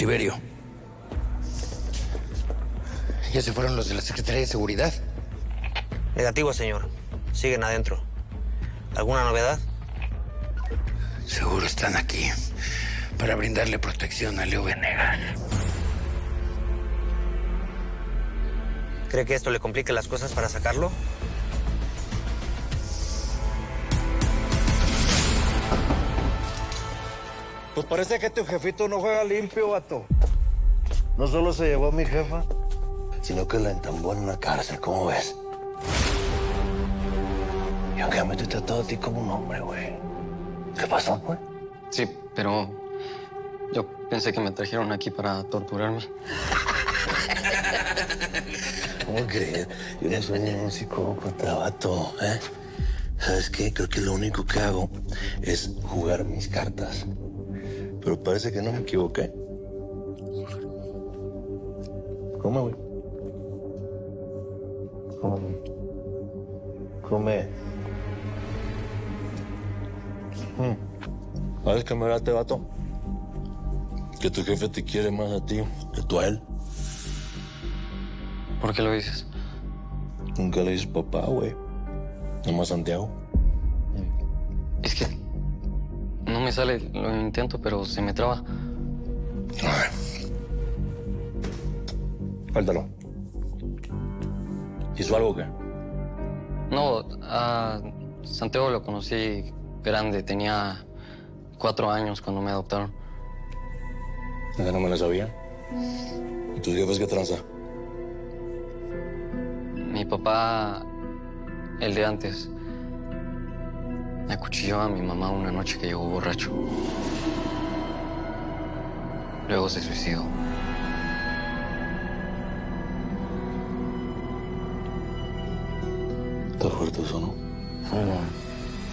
cautiverio. ¿Ya se fueron los de la Secretaría de Seguridad? Negativo, señor. Siguen adentro. ¿Alguna novedad? Seguro están aquí para brindarle protección a Leo Venegas. ¿Cree que esto le complique las cosas para sacarlo? Pues parece que tu jefito no juega limpio, vato. No solo se llevó a mi jefa, sino que la entambó en una cárcel, ¿cómo ves? Y aunque me te tratado a ti como un hombre, güey. ¿Qué pasó, güey? Sí, pero yo pensé que me trajeron aquí para torturarme. ¿Cómo crees? Yo no soy un psicópata, vato, ¿eh? ¿Sabes qué? Creo que lo único que hago es jugar mis cartas. Pero parece que no me equivoqué. Come, güey. Come. Come. ¿Sabes qué me late, vato? Que tu jefe te quiere más a ti que tú a él. ¿Por qué lo dices? Nunca le dices papá, güey. Nomás Santiago. Es que no me sale, lo intento, pero se me traba. Ay. Suéltalo. ¿Hizo algo o qué? No, a Santiago lo conocí grande, tenía 4 años cuando me adoptaron. Esa no me la sabía. ¿Y tus jefes qué tranza? Mi papá, el de antes, me acuchilló a mi mamá una noche que llegó borracho. Luego se suicidó. Está fuerte eso, ¿no?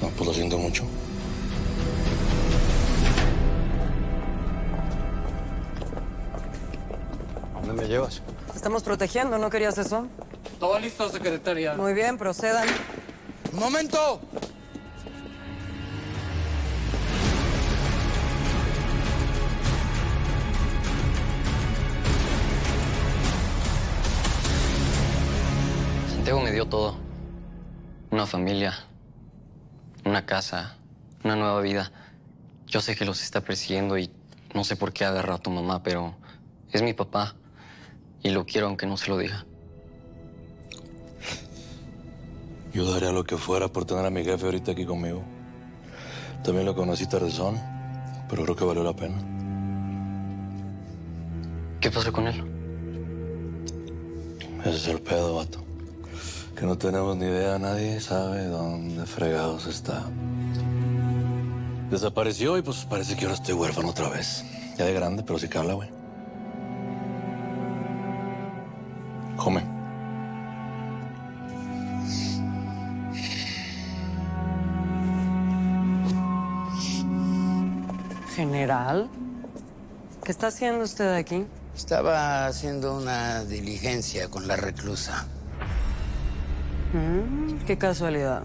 No, pues lo siento mucho. ¿A dónde me llevas? Estamos protegiendo, ¿no querías eso? Todo listo, secretaria. Muy bien, procedan. ¡Un momento! Santiago me dio todo. Una familia, una casa, una nueva vida. Yo sé que los está persiguiendo y no sé por qué agarró a tu mamá, pero es mi papá y lo quiero aunque no se lo diga. Yo daría lo que fuera por tener a mi jefe ahorita aquí conmigo. También lo conocí tardezón, pero creo que valió la pena. ¿Qué pasó con él? Ese es el pedo, vato. Que no tenemos ni idea, nadie sabe dónde fregados está. Desapareció y pues parece que ahora estoy huérfano otra vez. Ya de grande, pero sí que habla, güey. Come. General, ¿qué está haciendo usted aquí? Estaba haciendo una diligencia con la reclusa. Qué casualidad.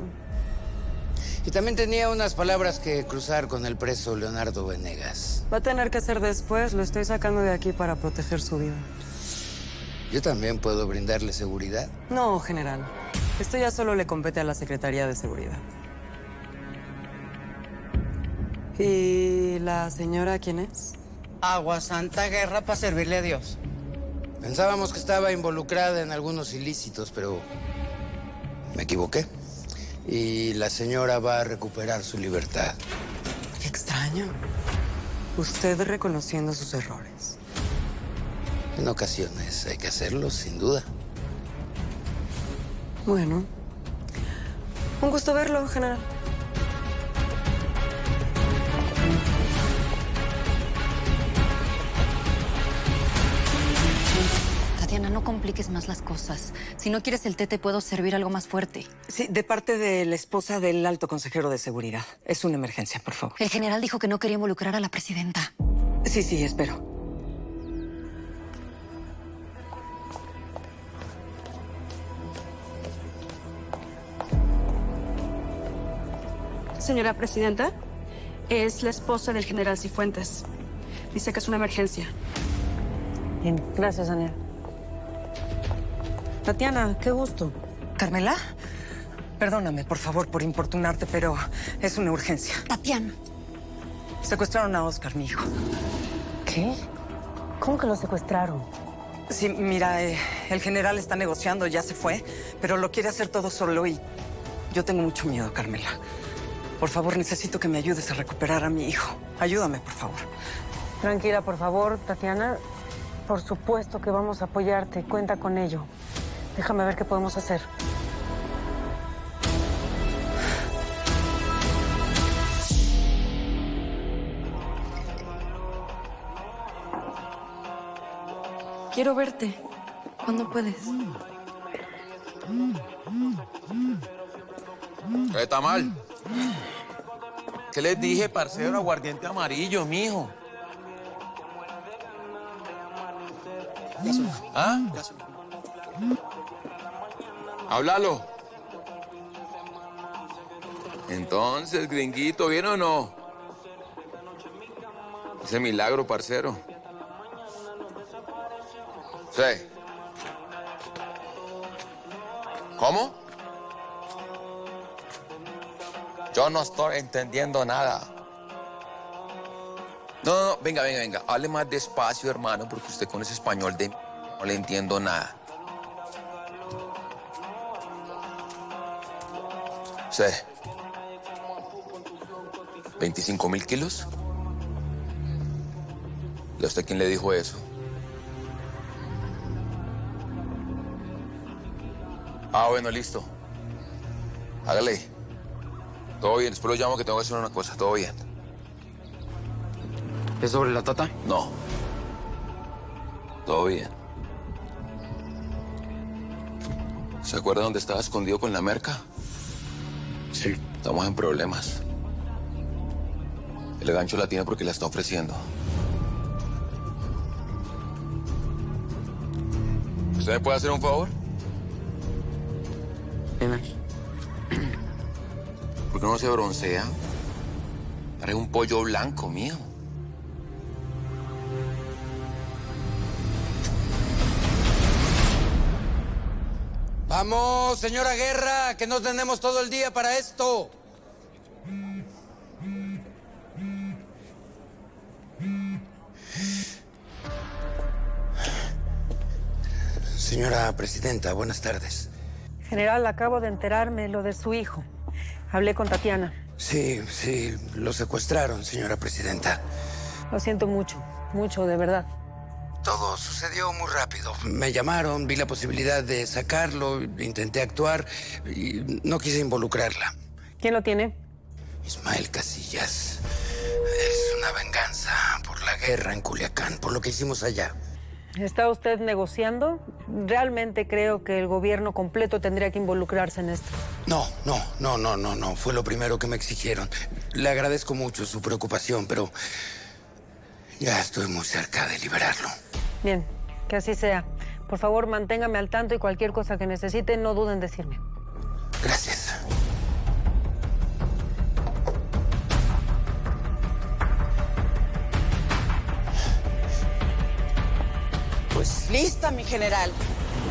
Y también tenía unas palabras que cruzar con el preso Leonardo Venegas. Va a tener que hacer después. Lo estoy sacando de aquí para proteger su vida. ¿Yo también puedo brindarle seguridad? No, general. Esto ya solo le compete a la Secretaría de Seguridad. ¿Y la señora quién es? Agua Santa Guerra para servirle a Dios. Pensábamos que estaba involucrada en algunos ilícitos, pero me equivoqué. Y la señora va a recuperar su libertad. Qué extraño. Usted reconociendo sus errores. En ocasiones hay que hacerlo, sin duda. Bueno. Un gusto verlo, general. Tatiana, no compliques más las cosas. Si no quieres el té, te puedo servir algo más fuerte. Sí, de parte de la esposa del alto consejero de seguridad. Es una emergencia, por favor. El general dijo que no quería involucrar a la presidenta. Sí, espero. Señora presidenta, es la esposa del general Cifuentes. Dice que es una emergencia. Bien, gracias, Daniel. Tatiana, qué gusto. ¿Carmela? Perdóname, por favor, por importunarte, pero es una urgencia. Tatiana. Secuestraron a Oscar, mi hijo. ¿Qué? ¿Cómo que lo secuestraron? Sí, mira, el general está negociando, ya se fue, pero lo quiere hacer todo solo y yo tengo mucho miedo, Carmela. Por favor, necesito que me ayudes a recuperar a mi hijo. Ayúdame, por favor. Tranquila, por favor, Tatiana. Por supuesto que vamos a apoyarte. Cuenta con ello. Déjame ver qué podemos hacer. Quiero verte. ¿Cuándo puedes? Está mal. ¿Qué les dije, parcero? Aguardiente amarillo, mijo. ¿Ah? Háblalo. Entonces, gringuito, ¿bien o no? Ese milagro, parcero. Sí. ¿Cómo? Yo no estoy entendiendo nada. No, venga. Hable más despacio, hermano, porque usted con ese español de... no le entiendo nada. Sí. 25.000 kilos. ¿Y a usted quién le dijo eso? Ah, bueno, listo. Hágale. Todo bien, después lo llamo que tengo que hacer una cosa. Todo bien. ¿Es sobre la Tata? No. Todo bien. ¿Se acuerda dónde estaba escondido con la merca? Sí. Estamos en problemas. El gancho la tiene porque la está ofreciendo. ¿Usted me puede hacer un favor? Dime. ¿Por qué no se broncea? Parece un pollo blanco, mío. Vamos, señora Guerra, que no tenemos todo el día para esto. Señora presidenta, buenas tardes. General, acabo de enterarme lo de su hijo. Hablé con Tatiana. Sí, lo secuestraron, señora presidenta. Lo siento mucho, de verdad. Todo sucedió muy rápido. Me llamaron, vi la posibilidad de sacarlo, intenté actuar y no quise involucrarla. ¿Quién lo tiene? Ismael Casillas. Es una venganza por la guerra en Culiacán, por lo que hicimos allá. ¿Está usted negociando? Realmente creo que el gobierno completo tendría que involucrarse en esto. No. Fue lo primero que me exigieron. Le agradezco mucho su preocupación, pero ya estoy muy cerca de liberarlo. Bien, que así sea. Por favor, manténgame al tanto y cualquier cosa que necesite, no duden en decirme. Gracias. Pues lista, mi general.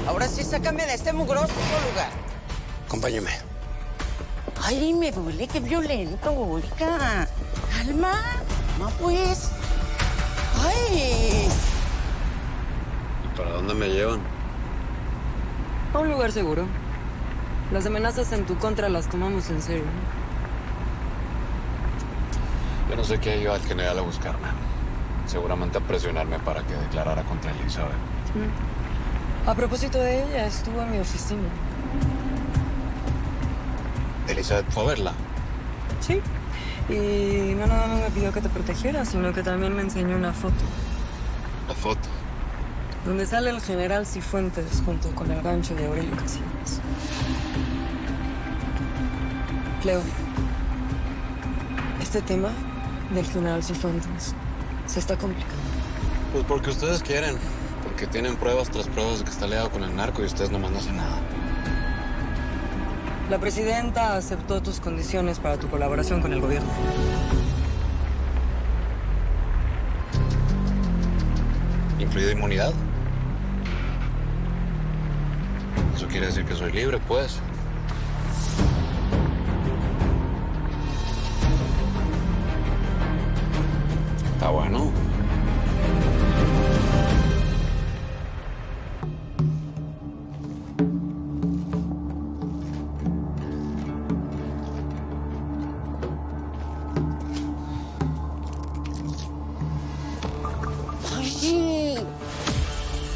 Ahora sí, sácame de este mugroso lugar. Acompáñeme. Ay, me duele, qué violento, oiga. Calma. No, pues. Ay. ¿Y para dónde me llevan? A un lugar seguro. Las amenazas en tu contra las tomamos en serio. Yo no sé qué iba el general a buscarme. Seguramente a presionarme para que declarara contra Elizabeth. A propósito de ella, estuvo en mi oficina. ¿Elizabeth fue a verla? Sí. Y no nada más me pidió que te protegiera, sino que también me enseñó una foto. ¿La foto? Donde sale el general Cifuentes junto con el gancho de Aurelio Casillas. Cleo, este tema del general Cifuentes se está complicando. Pues porque ustedes quieren. Porque tienen pruebas tras pruebas de que está aliado con el narco y ustedes nomás no hacen nada. La presidenta aceptó tus condiciones para tu colaboración con el gobierno. incluida inmunidad. Eso quiere decir que soy libre, pues. Está bueno.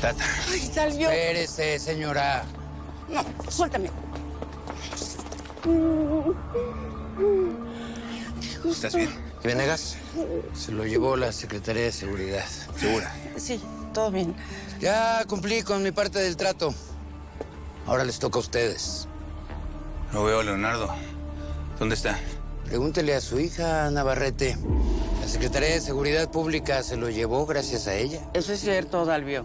Tata. Ay, Dalvio. Espérese, señora. No, suéltame. ¿Estás bien? ¿Y Venegas? Se lo llevó la Secretaría de Seguridad. ¿Segura? Sí, todo bien. Ya cumplí con mi parte del trato. Ahora les toca a ustedes. No veo a Leonardo. ¿Dónde está? Pregúntele a su hija, Navarrete. La Secretaría de Seguridad Pública se lo llevó gracias a ella. Eso es cierto, Dalvio.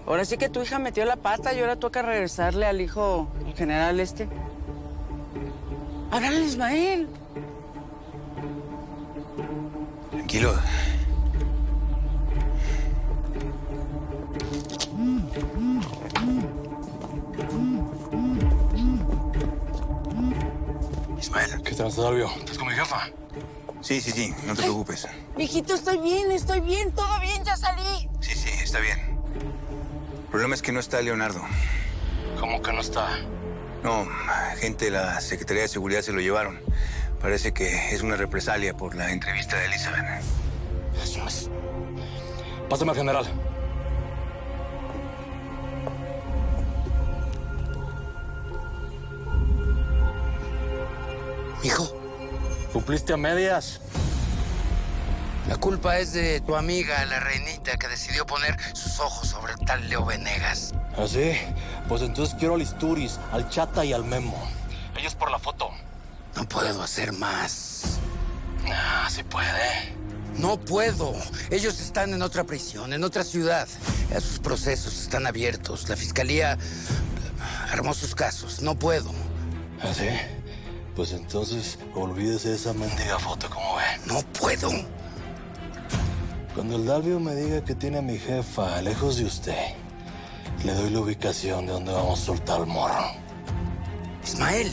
Ahora sí que tu hija metió la pata y ahora toca regresarle al hijo, el general este. Háblale a Ismael. Tranquilo. Ismael. ¿Qué tal, Dalvio? ¿Estás con mi jefa? Sí, no te preocupes. Mijito, estoy bien, todo bien, ya salí. Sí, está bien. El problema es que no está Leonardo. ¿Cómo que no está? No, gente de la Secretaría de Seguridad se lo llevaron. Parece que es una represalia por la entrevista de Elizabeth. Eso es. Pásame al general. Hijo, ¿Cumpliste a medias? la culpa es de tu amiga, la reinita, que decidió poner sus ojos sobre el tal Leo Venegas. ¿Ah, sí? Pues entonces quiero al Isturiz, al Chata y al Memo. Ellos por la foto. No puedo hacer más. Ah, sí puede. No puedo. Ellos están en otra prisión, en otra ciudad. Ya sus procesos están abiertos. La fiscalía armó sus casos. No puedo. ¿Ah, sí? Pues entonces olvídese de esa mendiga foto, ¿cómo ve? No puedo. Cuando el Dalvio me diga que tiene a mi jefa lejos de usted, le doy la ubicación de donde vamos a soltar al morro. Ismael.